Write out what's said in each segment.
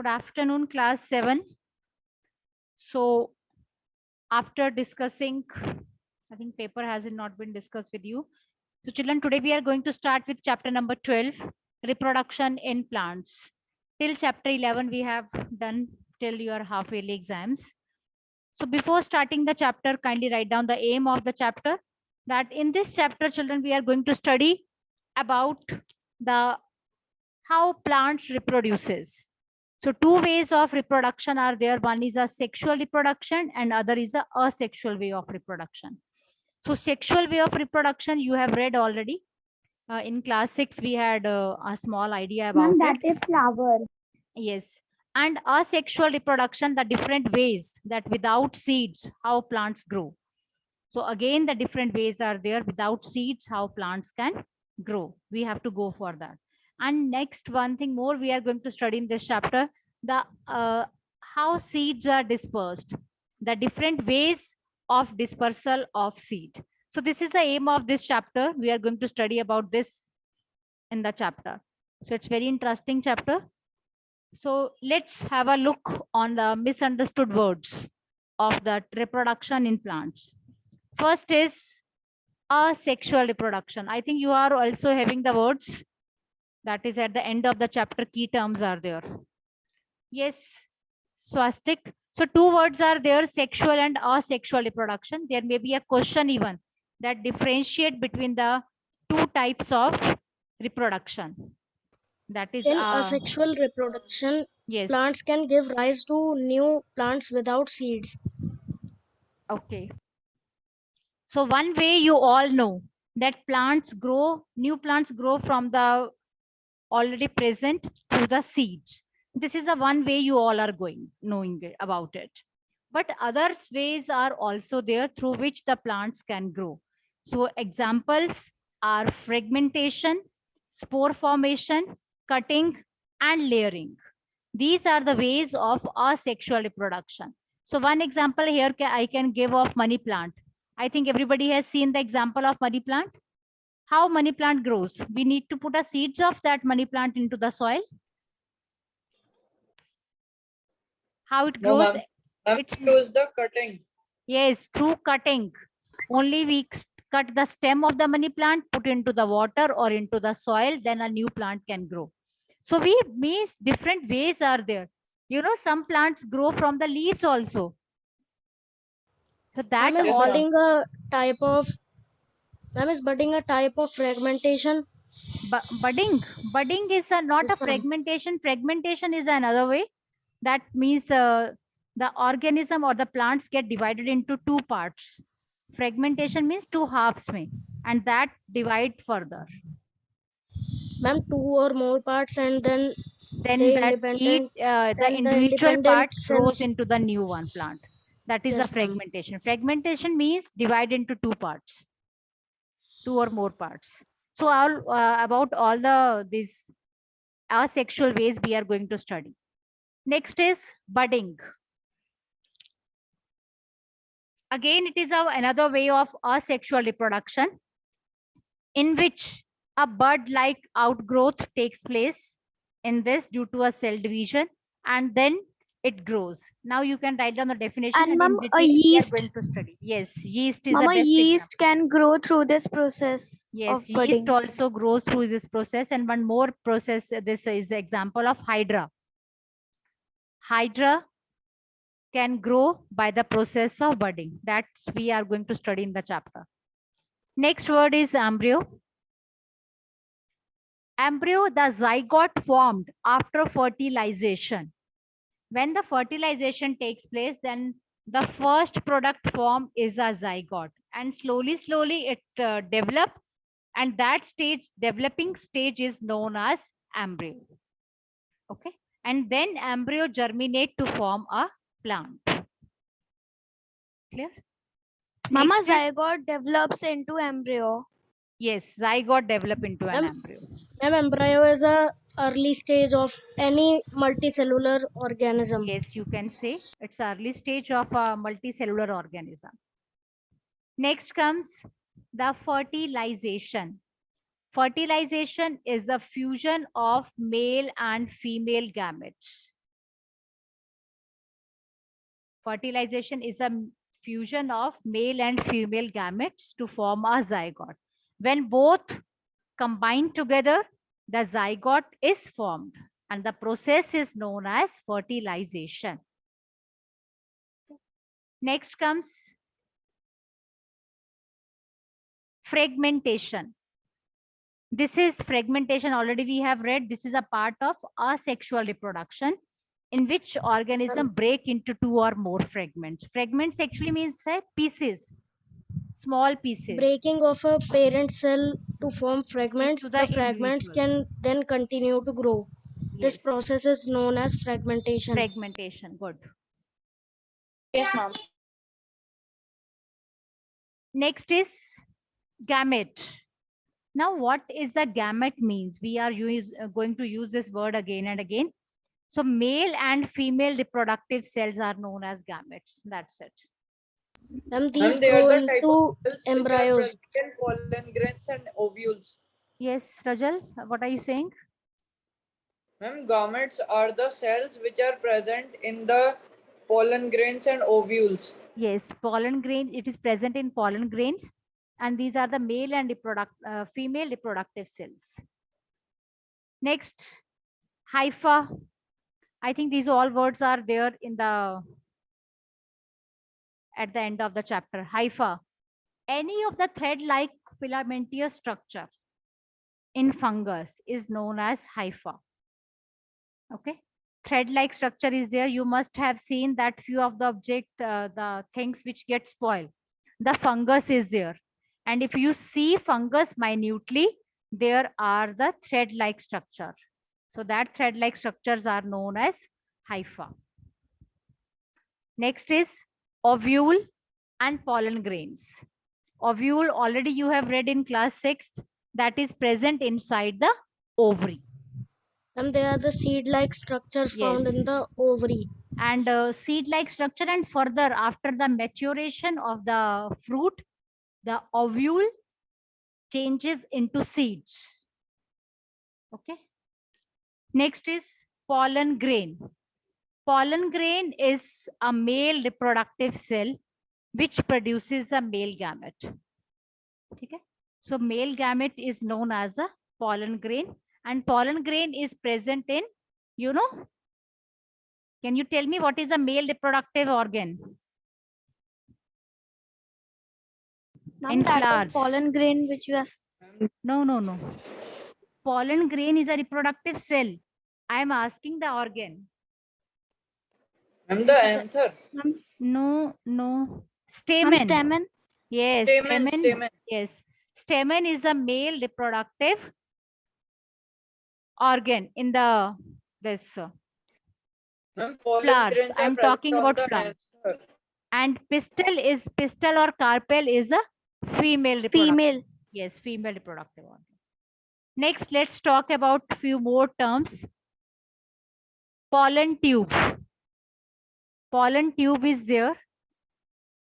Good afternoon, class 7. So after discussing, I think paper has not been discussed with you. So children, today we are going to start with chapter number 12, reproduction in plants. Till chapter 11, we have done till your half yearly exams. So before starting the chapter, kindly write down the aim of the chapter. That in this chapter, children, we are going to study about the how plants reproduces. So two ways of reproduction are there. One is a sexual reproduction and other is a asexual way of reproduction. So sexual way of reproduction you have read already. In class 6 we had a small idea about Ma'am, that it. is flower. Yes. And asexual reproduction, the different ways that without seeds, how plants grow. So again, the different ways are there without seeds, how plants can grow. We have to go for that. And next, one thing more we are going to study in this chapter, the how seeds are dispersed, the different ways of dispersal of seed. So this is the aim of this chapter. We are going to study about this in the chapter. So it's very interesting chapter. So let's have a look on the misunderstood words of the reproduction in plants. First is asexual reproduction. I think you are also having the words that is at the end of the chapter. Key terms are there. Yes, Swastik. So two words are there, sexual and asexual reproduction. There may be a question even that differentiate between the two types of reproduction. That is, In asexual reproduction, yes. plants can give rise to new plants without seeds. Okay. So one way you all know that plants grow, new plants grow from the already present through the seeds. This is the one way you all are knowing about it. But other ways are also there through which the plants can grow. So examples are fragmentation, spore formation, cutting, and layering. These are the ways of asexual reproduction. So one example here I can give of money plant. I think everybody has seen the example of money plant. How money plant grows? We need to put a seeds of that money plant into the soil. How it No, grows? ma'am. Use the cutting. Yes, through cutting. Only we cut the stem of the money plant, put into the water or into the soil, then a new plant can grow. So we means different ways are there. You know, some plants grow from the leaves also. So that Ma'am, is all budding a type of fragmentation? budding is not Yes, a ma'am. fragmentation is another way. That means the organism or the plants get divided into two parts. Fragmentation means two halves mein, and that divide further. Ma'am, two or more parts, and then Then they that independent. the Then the individual part independent grows cells. into the new one plant. That is a Yes, ma'am. fragmentation. Fragmentation means divide into two parts, two or more parts. So all about all the these asexual ways we are going to study. Next is budding. Again, it is another way of asexual reproduction in which a bud-like outgrowth takes place in this due to a cell division, and then it grows. Now you can write down the definition, And and ma'am, in a detail we are yeast. going to study. Yes, yeast is the Mama, best yeast example. can grow through this process Yes, of yeast budding. also grows through this process. And one more process, this is the example of hydra. Hydra can grow by the process of budding. That's we are going to study in the chapter. Next word is embryo. Embryo, the zygote formed after fertilization. When the fertilization takes place, then the first product form is a zygote, and slowly it develop, and that stage, developing stage, is known as embryo. Okay, and then embryo germinate to form a plant. Clear? Mama, Next is, zygote develops into embryo. yes, zygote develop into an Ma'am, embryo. embryo is a early stage of any multicellular organism. Yes, you can say it's early stage of a multicellular organism. Next comes the fertilization. Fertilization is the fusion of male and female gametes. Fertilization is a fusion of male and female gametes to form a zygote. When both combine together, the zygote is formed, and the process is known as fertilization. Next comes fragmentation. This is fragmentation, already we have read. This is a part of asexual reproduction in which organism break into 2 or more fragments. Fragments actually means pieces, small pieces. Breaking of a parent cell to form fragments, Into the the fragments individual. can then continue to grow. This Yes. process is known as fragmentation. Fragmentation, good. Yes, ma'am. Next is gamete. Now, what is the gamete means? We are going to use this word again and again. So, male and female reproductive cells are known as gametes. That's it. And these they are grow the type into of cells which are embryos. present in pollen grains and ovules. Yes, Rajal, what are you saying? Ma'am, gametes are the cells which are present in the pollen grains and ovules. Yes, pollen grain, it is present in pollen grains, and these are the male and female reproductive cells. Next, hypha. I think these all words are there in the at the end of the chapter. Hypha. Any of the thread-like filamentous structure in fungus is known as hypha. Okay. Thread-like structure is there. You must have seen that few of the the things which get spoiled. The fungus is there. And if you see fungus minutely, there are the thread-like structure. So that thread-like structures are known as hypha. Next is ovule and pollen grains. Ovule already you have read in class 6, that is present inside the ovary. And they are the seed-like structures found in Yes. the ovary. And seed-like structure, and further after the maturation of the fruit, the ovule changes into seeds. Okay. Next is pollen grain. Pollen grain is a male reproductive cell which produces a male gamete. Okay. So male gamete is known as a pollen grain, and pollen grain is present in, you know, can you tell me what is a male reproductive organ? Ma'am, In that flowers. is pollen grain which you have. No. Pollen grain is a reproductive cell. I am asking the organ. Ma'am, the anther. No. Ma'am, Stamen. stamen. Yes. Stamen. Yes. Stamen is a male reproductive organ in the this. Ma'am, pollen Flowers. grains are I'm present talking on about the flowers. anther. And pistil or carpel is a female reproductive. Female. Yes, female reproductive organ. Next, let's talk about few more terms. Pollen tube. Pollen tube is there.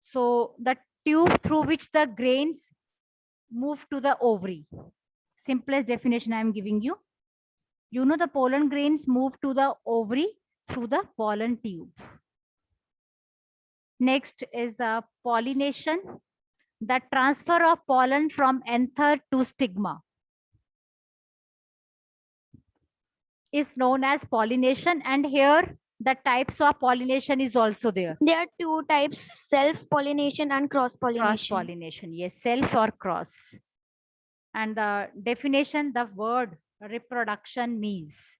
So the tube through which the grains move to the ovary. Simplest definition I am giving you. You know the pollen grains move to the ovary through the pollen tube. Next is the pollination, the transfer of pollen from anther to stigma is known as pollination, and here the types of pollination is also there. There are two types: self-pollination and cross-pollination. Cross-pollination, yes, self or cross. And the definition, the word reproduction means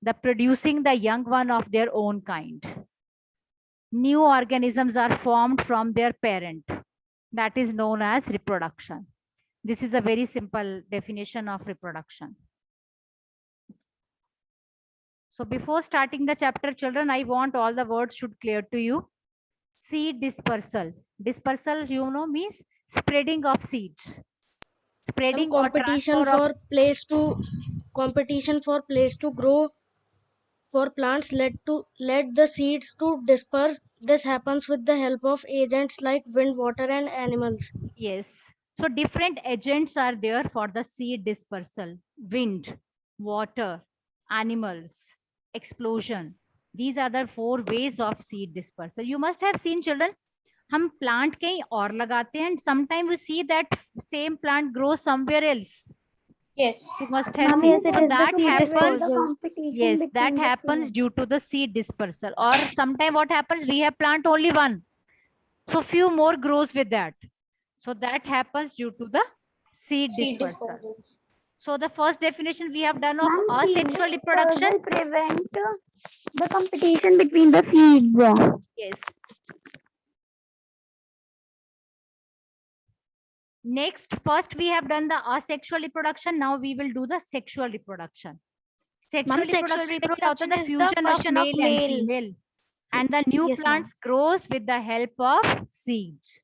the producing the young one of their own kind. New organisms are formed from their parent. That is known as reproduction. This is a very simple definition of reproduction. So before starting the chapter, children, I want all the words should clear to you. Seed dispersal. Dispersal, you know, means spreading of seeds. Spreading or Competition transfer for of place to grow for plants led the seeds to disperse. This happens with the help of agents like wind, water, and animals. Yes. So different agents are there for the seed dispersal. Wind, water, animals, explosion. These are the 4 ways of seed dispersal. You must have seen, children, हम plant कहीं और लगाते हैं and sometimes we see that same plant grows somewhere else. Yes. You must have Ma'am, seen. yes, it So is the that seed happens. dispersal. Yes, that happens due to the seed dispersal. Or sometimes what happens, we have plant only one, so few more grows with that. So that happens due to the seed Seed dispersal. dispersal. So the first definition we have done of Ma'am, asexual seed reproduction. dispersal prevent the competition between the seeds. Yes. Next, first we have done the asexual reproduction. Now we will do the sexual reproduction. Sexual Ma'am, sexual reproduction में क्या होता है? reproduction The is the fusion of fusion of male and male. female. And the new Yes, plants grows with the help of seeds.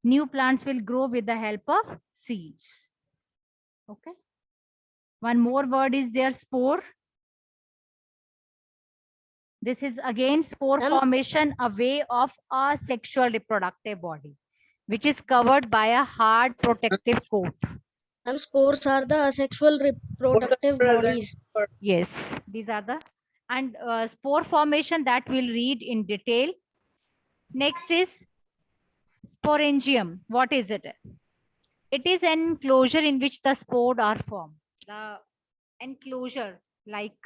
New plants will grow with the help of seeds. Okay. One more word is there, spore. This is again spore Ma'am. formation, a way of a sexual reproductive body, which is covered by a hard protective coat. And spores are the asexual reproductive present. bodies. Yes, these are the, and spore formation that we'll read in detail. Next is sporangium. What is it? It is an enclosure in which the spores are formed. The enclosure, like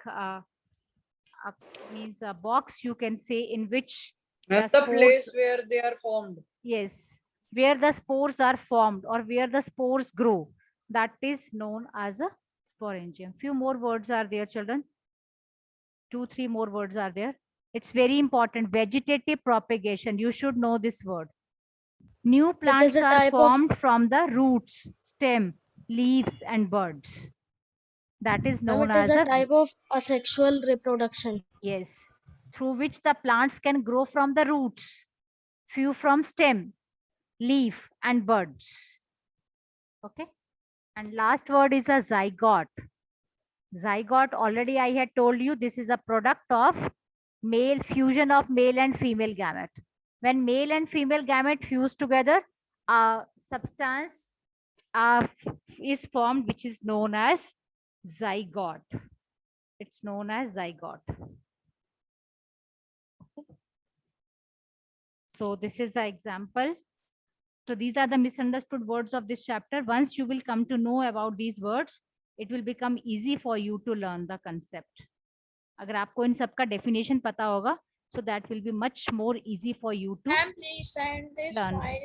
means a box, you can say, in which Ma'am, the the spores, place where they are formed. yes, where the spores are formed or where the spores grow, that is known as a sporangium. Few more words are there, children. 2-3 more words are there. It's very important. Vegetative propagation. You should know this word. New plants a are type of- formed from the roots, stem, leaves, and buds. That is Ma'am, known it is as a type of asexual reproduction. yes, through which the plants can grow from the roots, few from stem, leaf, and buds. Okay. And last word is a zygote. Zygote, already I had told you, this is a product of male fusion of male and female gamete. When male and female gamete fuse together, a substance is formed which is known as zygote. It's known as zygote. Okay. So this is the example. So these are the misunderstood words of this chapter. Once you will come to know about these words, it will become easy for you to learn the concept. अगर आपको इन सब का definition पता होगा, so that will be much more easy for you to Ma'am, please send this learn. file